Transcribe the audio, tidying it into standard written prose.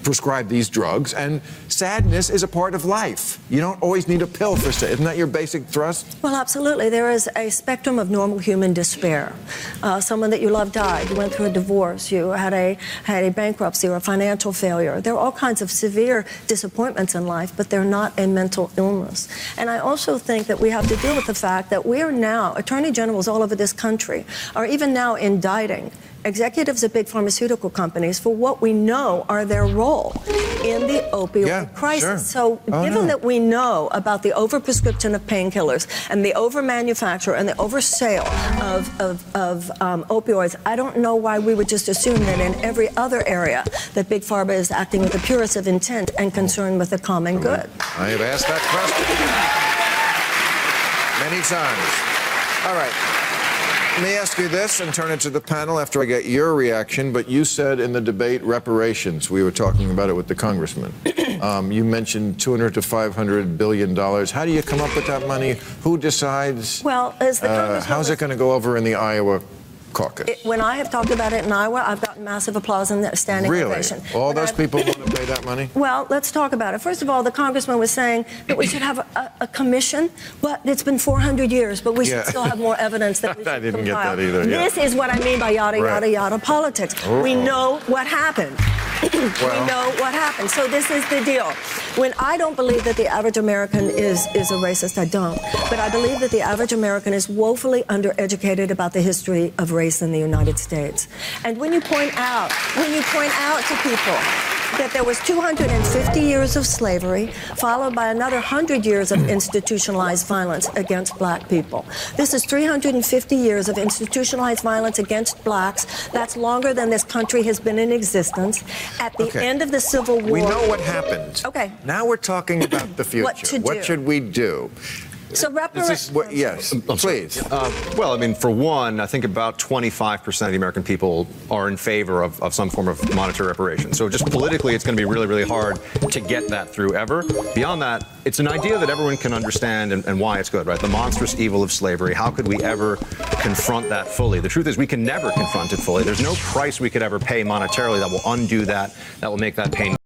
prescribe these drugs, and sadness is a part of life. You don't always need a pill for sadness. Isn't that your basic thrust? Well, absolutely. There is a spectrum of normal human despair. Someone that you love died. You went through a divorce. You had a bankruptcy or a financial failure. There are all kinds of severe disappointments in life, but they're not a mental illness. And I also think that we have to deal with the fact that we are now, attorney generals all over this country are even now indicting executives of big pharmaceutical companies for what we know are their role in the opioid crisis. Sure. So given that we know about the overprescription of painkillers and the overmanufacture and the oversale of opioids, I don't know why we would just assume that in every other area that Big Pharma is acting with the purest of intent and concern with the common good. I have asked that question many times. All right. Let me ask you this and turn it to the panel after I get your reaction. But you said in the debate reparations, we were talking about it with the congressman. You mentioned $200 to $500 billion. How do you come up with that money? Who decides? Well, as the congressman how's it going to go over in the Iowa caucus? When I have talked about it in Iowa, I've gotten massive applause and standing ovation. All those people want to pay that money? Well, let's talk about it. First of all, the congressman was saying that we should have a commission, but it's been 400 years, but we should still have more evidence that we should I didn't compile. get that either. This is what I mean by yada, yada, yada politics. We know what happened. We know what happened. So this is the deal. When I don't believe that the average American is a racist, I don't. But I believe that the average American is woefully undereducated about the history of race in the United States. And when you point out to people that there was 250 years of slavery, followed by another 100 years of institutionalized violence against black people. This is 350 years of institutionalized violence against blacks. That's longer than this country has been in existence. At the end of the Civil War... We know what happened. Okay. Now we're talking about the future. What to do. What should we do? So reparations. Yes, please. Well, I mean, for one, I think about 25% of the American people are in favor of some form of monetary reparations. So just politically, it's going to be really, really hard to get that through ever. Beyond that, it's an idea that everyone can understand and why it's good, right? The monstrous evil of slavery. How could we ever confront that fully? The truth is we can never confront it fully. There's no price we could ever pay monetarily that will undo that, that will make that pain